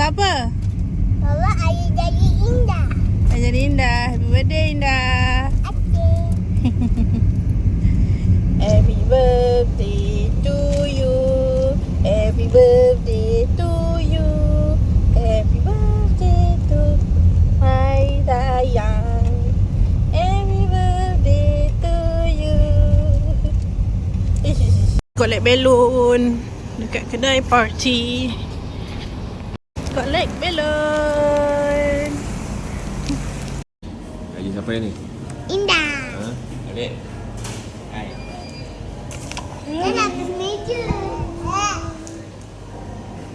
cakap apa? Bawa ayah jadi indah. Ayah jadi indah. Happy birthday Indah. Okay. Happy birthday to you. Happy birthday to you. Happy birthday to my sayang. Happy birthday to you. Collect balloon dekat kedai party. Collect balloon. Lagi siapa yang ni? Indah. Ha? Adik? Hai. Dan atas meja.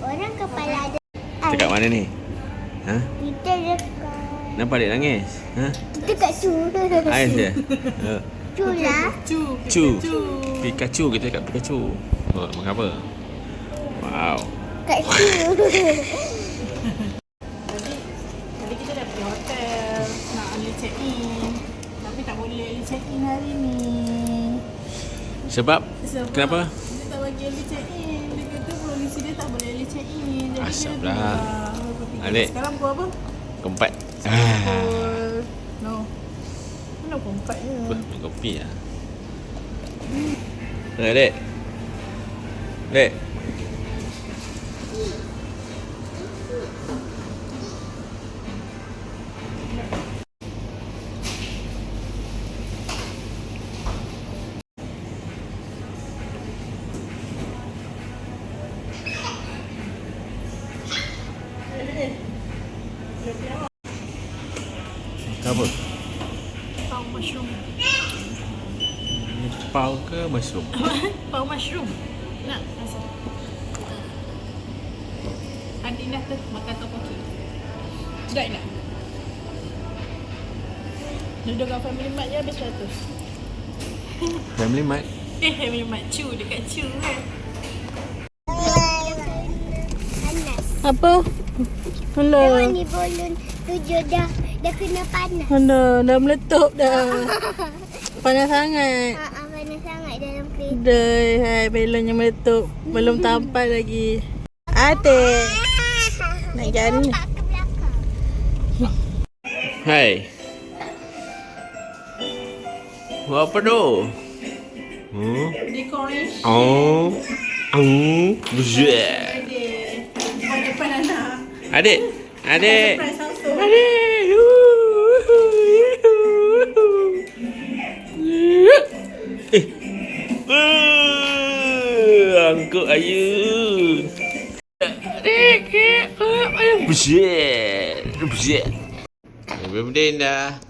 Orang kepala ada. Kita kat mana ni? Ha? Kita dekat. Nampak adik nangis? Ha? Kita kat Sura. Ais dia? Ha. Cula. Chu. Pikachu, kita kat Pikachu. Oh, makan apa? Wow. Kat Sura. Tadi kita dah pergi hotel nak early check in. Tapi tak boleh early check in hari ni. Sebab? Kenapa? Dia tak bagi early check in. Dia kata polisi dia tak boleh early check in. Jadi Asap dia lah. Adik. Sekarang pukul apa? Keempat. Pukul... No. Mana pukul 4 je? Minum kopi lah. Adik. Adik. Apa? Pau mushroom. Ni pau ke mushroom? Pau mushroom. Nak rasa. Adik dah tu makan topoki. Sedap tak? Duduk kat Family Mart je habis 100. Family Mart? Family Mart Chu dekat Chu kan. Panas. Apa? Hello. Memang ni bolon 7 dah kena panas. Dah meletup dah. Panas sangat. Panas sangat dalam kereta. Hai, belonnya meletup. Belum tampai lagi. Adik. Nak jalan. Nampak ke belakang. Hai. Buat apa tu? Decoration. Oh. Buzzet. Depan anak. Adik. Adik. Surprise household. Adik. Angkut ayu. Adik. Buzzet. Buzzet. Happy birthday Indah.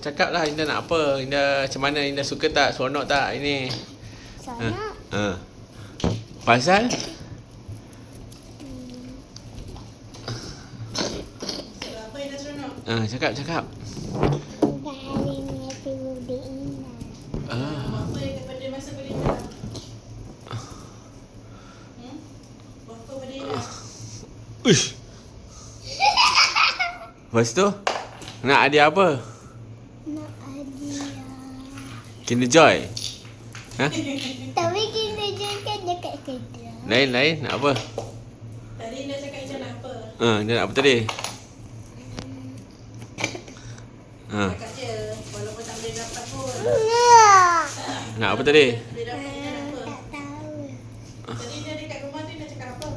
Cakap lah Indah nak apa? Indah macam mana? Indah suka tak? Seronok tak ini? Sana. Pasal? Apa yang dah seronok? Cakap. Dah hari ni happy birthday Indah. Apa yang kepada masa berindah? Apa berindah? Uish. Lepas tu? Nak hadiah apa? Nak hadiah. Kinder Joy? Tapi kita jumpa dekat kedai. Lain? Nak apa? Tadi Indah cakap Indah nak apa? Dia nak apa tadi? Cakap je. Walaupun tak boleh dapat pun. Nak apa tadi? Boleh dapat Indah nak apa? Tak tahu. Tadi Indah dekat rumah tu Indah cakap apa?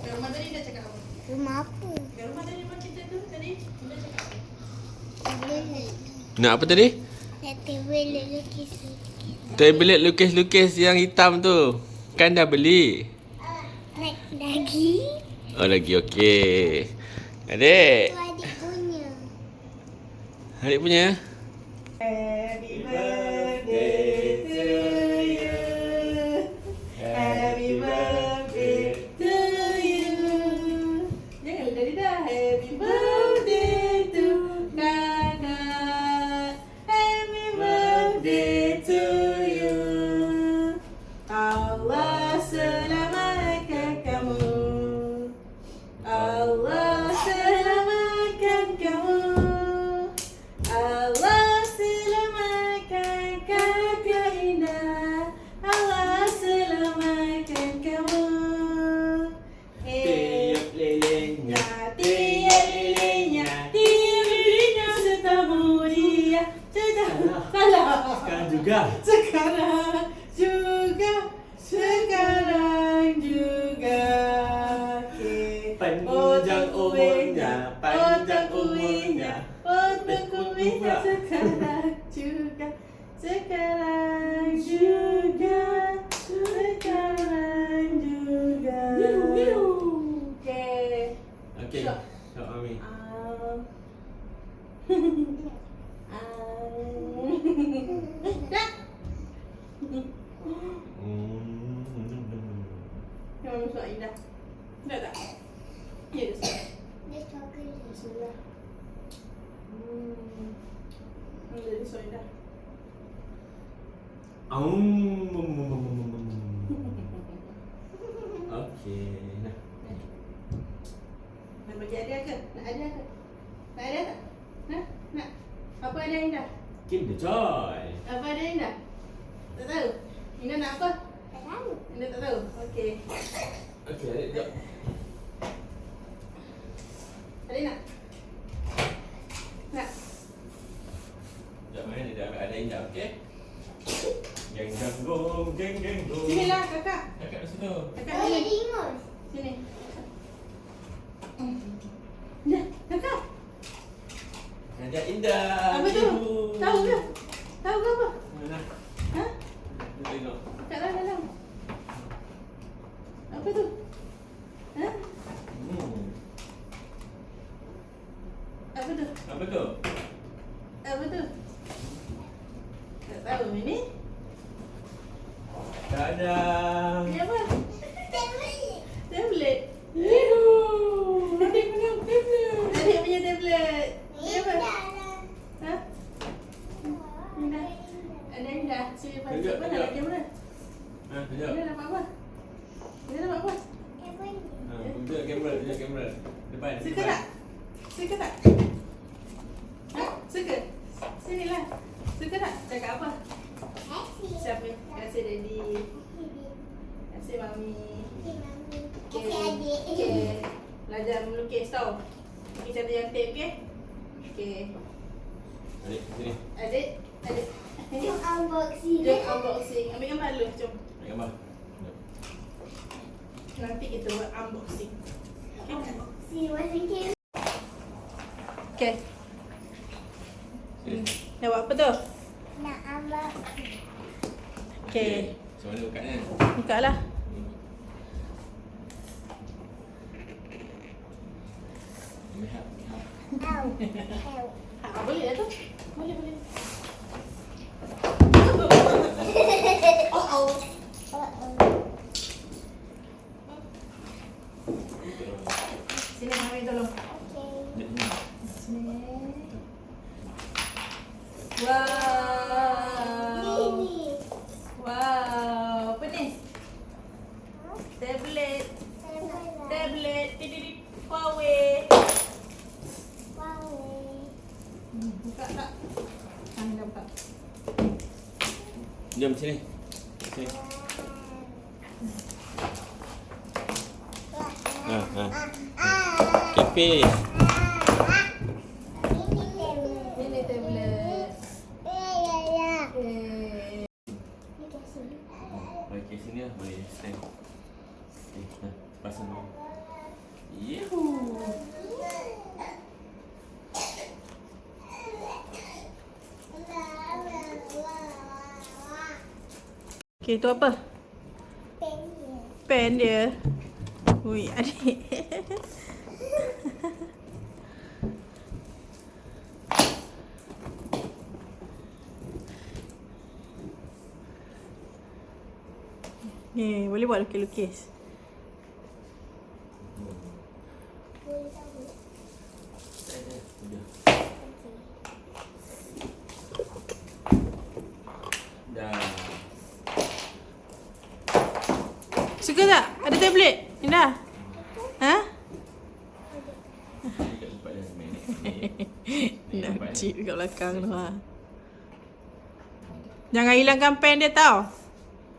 Kat rumah tadi Indah cakap apa? Rumah apa? Kat rumah tadi rumah kita tu tadi Indah cakap apa? Tablet. Nak apa tadi? Nak tablet lukis. Tablet lukis-lukis yang hitam tu. Kan dah beli. Nak lagi? Oh lagi okey. Adik. Tu adik punya. Adik punya. Happy birthday to you. Happy birthday to you. Jangan dari dah. Happy birthday to Nana. Happy birthday to you. Allah selamatkan kamu. Allah selamatkan kamu. Allah selamatkan Salah. Sekarang juga. Sekarang juga. Okey. Panjang umurnya, panjang umurnya. Potong kumisnya sekarang juga. Sekarang juga. Sekarang juga. Okey. Okey. Syok. Syok Mami. Dah. Hmm. Yang suara indah. Dah tak? Ya, dah suara. Dia coklat. Bismillah. Jadi suara indah. Okey. Nah. Nak bagi hadiah ke? Nak hadiah ke? Nak hadiah tak? Nak? Apa hadiah indah? Kinder Joy. Apa hadiah indah? Tak tahu? Indah nak apa? Tak tahu. Indah tak tahu? Okey. Okey, adik jap. Adik nak? Nak? Jap mana dia ambil ada indah, okey? Geng gong, geng gong. Sinilah kakak. Kakak di situ. Kakak Oh, sini. jadi ingus. Sini. Dah, kakak. Ada indah. Apa tu? Tahu ke? Tahu ke apa? Mana? Ha? Kita tengok. Kat dalam. Apa tu? Ha? Apa tu? Apa tu? Apa tu? Tak tahu ini. Dadah. Ini apa? Tablet. Tablet. Yuhuu. Adik punya tablet. Adik punya tablet. Ini apa? Ha? Indah. Ada indah. Sini Kejap, pasal mana kejap. ada kamera? Ha, kejap. Ini nampak apa? Ini nampak apa? Ha, tunjuk kamera, tunjuk kamera. Depan. Suka tak? Suka tak? Ha? Suka? Sinilah. Suka tak? Cakap apa? Siapa? Kasih daddy. Kasih mami. Kasih adik. Okay. Belajar melukis tau. Lukis cantik-cantik, okey? Okey. Adik, sini. Adik. Jom unboxing. Jom unboxing. Ambil gambar dulu, jom. Ambil gambar. Nanti kita buat unboxing. Unboxing masa game. Okay. Sini. Nak buat apa tu? Nak unboxing. Okay. Macam mana bukanya? Buka lah. Lihat, lihat. Ow. Ha, boleh lah tu. Boleh. Oh. Sini mami tolong. Okay. Sini. Wow. Ini. Wow. Apa ni? Tablet. Titit. Huawei. Buka tak? Dah buka. Jom sini. Sini. Kepis. Ini tablet. Okay. Okey, sini lah boleh stand. Okey, pasang dulu. Yuhuu. Okay, tu apa? Pen dia. Ui, adik. Ni, boleh buat lukis-lukis. Dah. Suka tak? Ada tablet? Indah? Ha? Dekat tempat dia main ni. Nak cip kat belakang tu ha. Jangan hilangkan pen dia tau.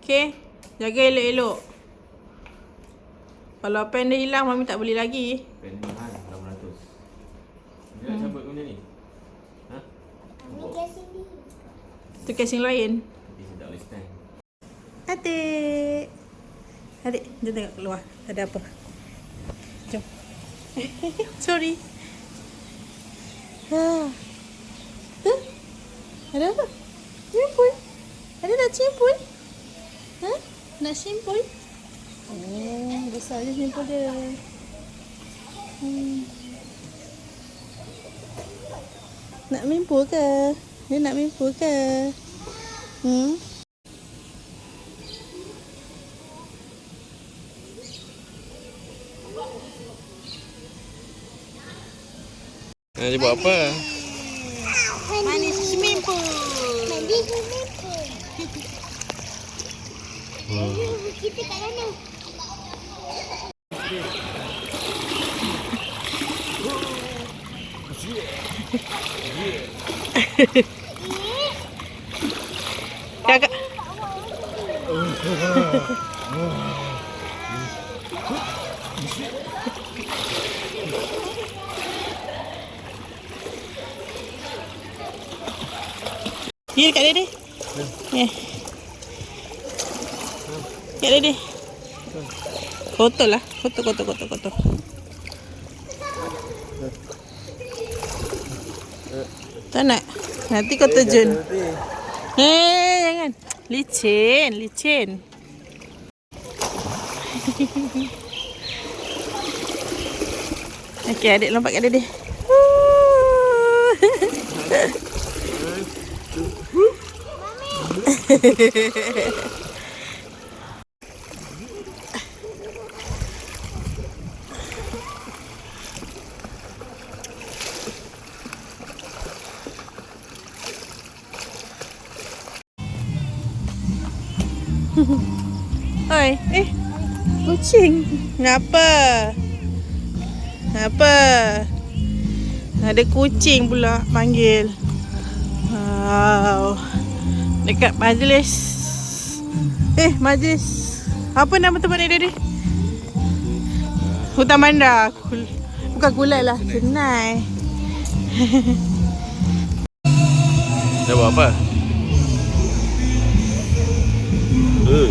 Okay? Jaga elok-elok. Kalau pen dia hilang, mami tak beli lagi. Pen ni mahal, 600. Dia nak cabut benda ni? Ha? Ambil kat sini. Tu casing lain. Tapi saya tak boleh stand. Adik. Adik, jom tengok keluar. Ada apa? Jom. Sorry. Ha. Tu? Ada apa? Simpul. Ada nak simpul? Ha? Nak simpul? Oh, besar je simpul dia. Nak mimpul ke? Dia nak mimpul ke? Dia buat apa? Mandi swimming pool. Mandi swimming pool. Kita kat mana? Kakak. Ya, kat Dede. Ya. Kat Dede. Foto lah. Foto. Tak nak. Nanti kau terjun. Jangan. Licin. Okey, adik lompat kat Dede. Oi, kucing. Ngapa? Ada kucing pula panggil. Wow. Dekat majlis. Majlis. Apa nama tempat ni? Hutan Bandar. Bukan Kulai lah, Senai. Dia buat apa? Oh.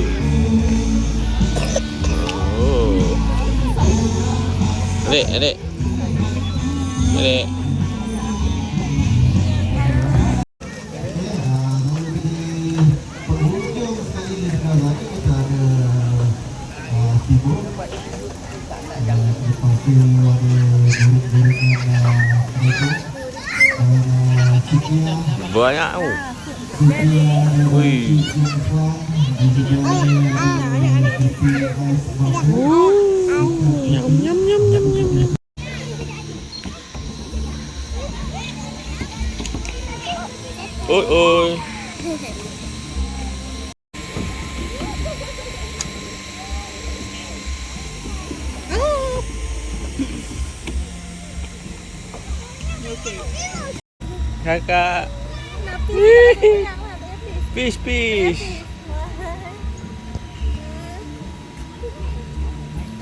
Adik. Banyak tu. Wih. Nyam. Oi. Kakak. Fish. Tak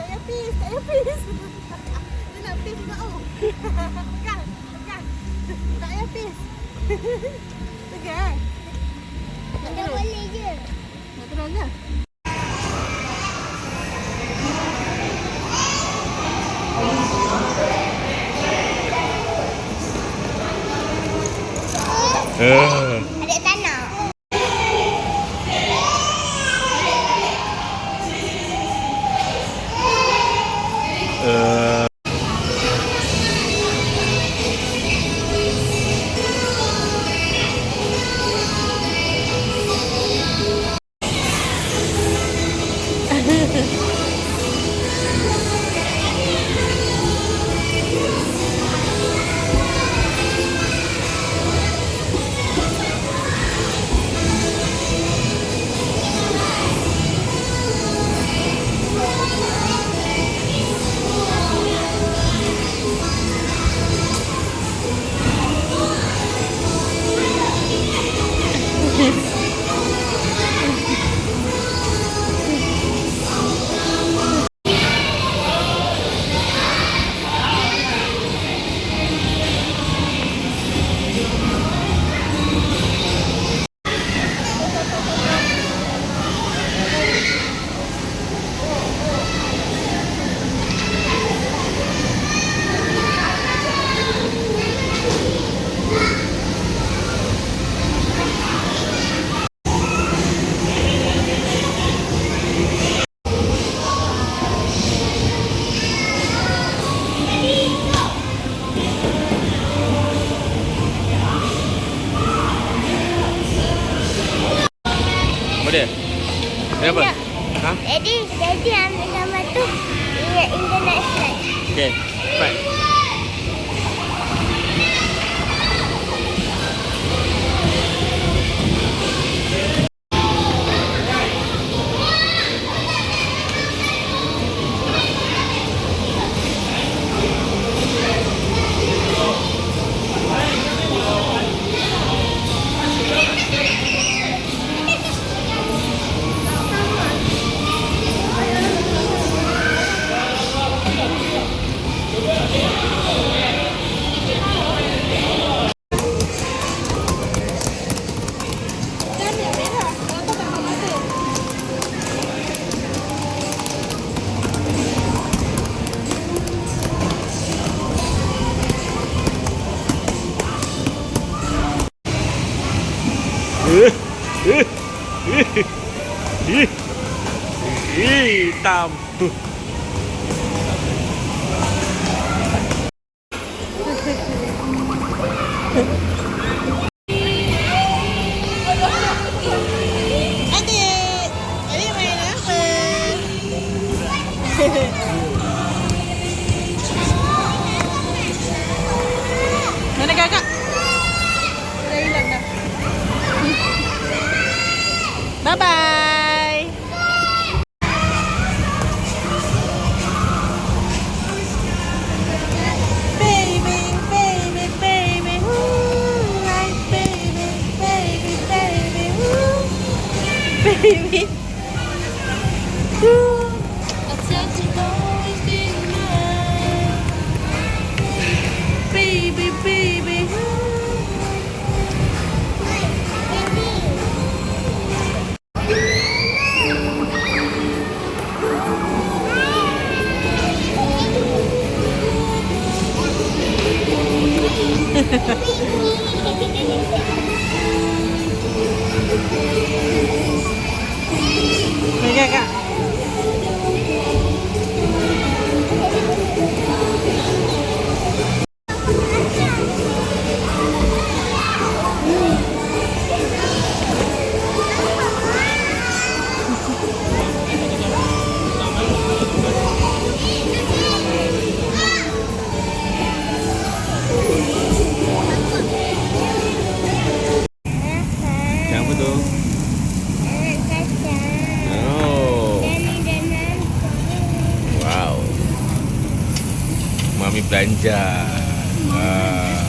payah pis. Dia nak pis juga. Pegang. Tak payah pis. Pegang. Tak boleh je. Nak terus je. Adik tak nak. dia? Kenapa? Ingat. Ha? Daddy ambil gambar tu. Ingat internet slide. Okay, cepat. Kan yang merah. Kalau kau tak nampak mata. Hitam. Adik. Adik main apa? Mana kakak? Dah hilang dah. Bye-bye. Baby, baby, baby, ooh, like baby, baby, baby, ooh, baby, ooh. I said you'd always be mine, baby, baby, ooh. Ni kakak. Yang apa tu? Anak kacang. Oh. Daddy dan Wow. Mami belanja. Ah.